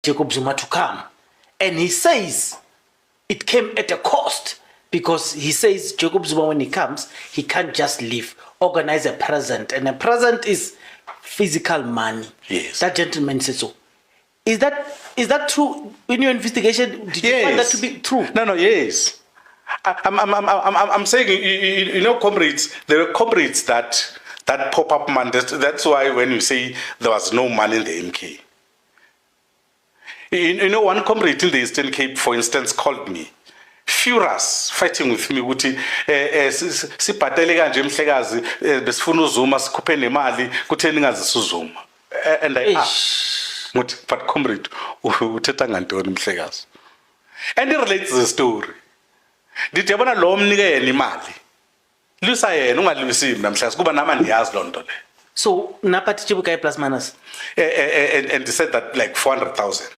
Jacob Zuma to come. And he says it came at a cost because he says Jacob Zuma, when he comes, he can't just leave, organize a present. And a present is physical money. Yes. That gentleman said so. Is that true in your investigation? Did you find that to be true? No, yes. I'm saying, you know, comrades, there were comrades that pop up money. That's why when you say there was no money in the MK. You know, one comrade in the Eastern Cape, for instance, called me, furious, fighting with me, ukuthi sibhatele kanje mhlekazi besifuna uZuma sikhuphe nemali kutheni ngazisa uZuma. And I asked, but comrade, uthetha ngantoni mhlekazi? And it relates the story. Did you yabona lo mnikene imali? Lusa yena ungalwisi mina mhlekazi kuba nama ndiyazi lo nto le. So napathi Chibukai plus minus. And they said that like 400,000.